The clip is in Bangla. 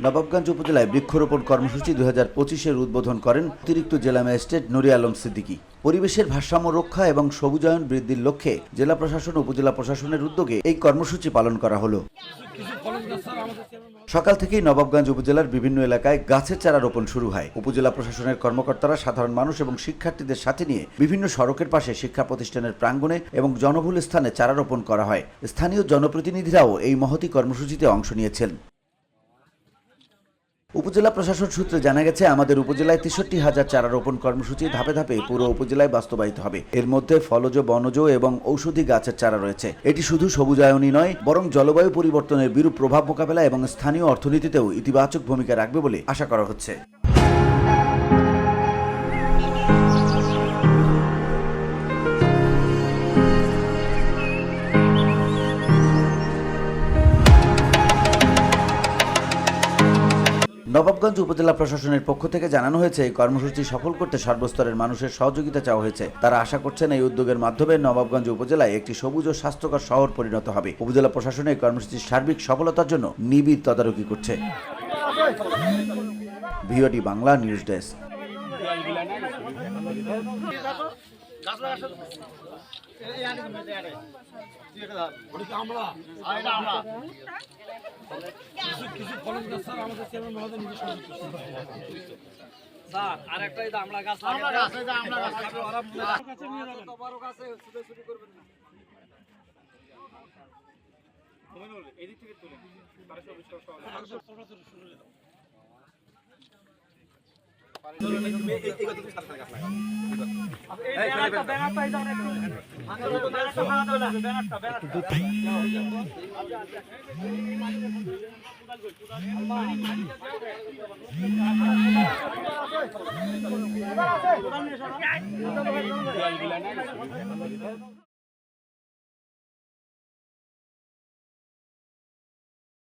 নবাবগঞ্জ উপজেলায় বৃক্ষরোপণ কর্মসূচি 2025-এর উদ্বোধন করেন অতিরিক্ত জেলা ম্যাজিস্ট্রেট নুরে আলম সিদ্দিকী। পরিবেশের ভারসাম্য রক্ষা এবং সবুজায়ন বৃদ্ধির লক্ষ্যে জেলা প্রশাসন ও উপজেলা প্রশাসনের উদ্যোগে এই কর্মসূচি পালন করা হলো। সকাল থেকেই নবাবগঞ্জ উপজেলার বিভিন্ন এলাকায় গাছের চারা রোপণ শুরু হয়। উপজেলা প্রশাসনের কর্মকর্তারা সাধারণ মানুষ এবং শিক্ষার্থীদের সাথে নিয়ে বিভিন্ন সড়কের পাশে শিক্ষা প্রতিষ্ঠানের প্রাঙ্গণে এবং জনবহুল স্থানে চারা রোপণ করা হয়। স্থানীয় জনপ্রতিনিধিরাও এই মহতী কর্মসূচিতে অংশ নিয়েছেন। উপজেলা প্রশাসন সূত্রে জানা গেছে, আমাদের উপজেলায় 63,000 চারা রোপণ কর্মসূচি ধাপে ধাপে পুরো উপজেলায় বাস্তবায়িত হবে। এর মধ্যে ফলজ, বনজ এবং ঔষধি গাছের চারা রয়েছে। এটি শুধু সবুজায়নই নয়, বরং জলবায়ু পরিবর্তনের বিরূপ প্রভাব মোকাবেলা এবং স্থানীয় অর্থনীতিতেও ইতিবাচক ভূমিকা রাখবে বলে আশা করা হচ্ছে। নবাবগঞ্জ উপজেলা প্রশাসনের পক্ষ থেকে জানানো হয়েছে, এই কর্মসূচি সফল করতে সর্বস্তরের মানুষের সহযোগিতা চাওয়া হয়েছে। তারা আশা করছেন এই উদ্যোগের মাধ্যমে নবাবগঞ্জ উপজেলায় একটি সবুজ ও স্বাস্থ্যকর শহর পরিণত হবে। উপজেলা প্রশাসন এই কর্মসূচির সার্বিক সফলতার জন্য নিবিড় তদারকি করছে। VOD Bangla news desk.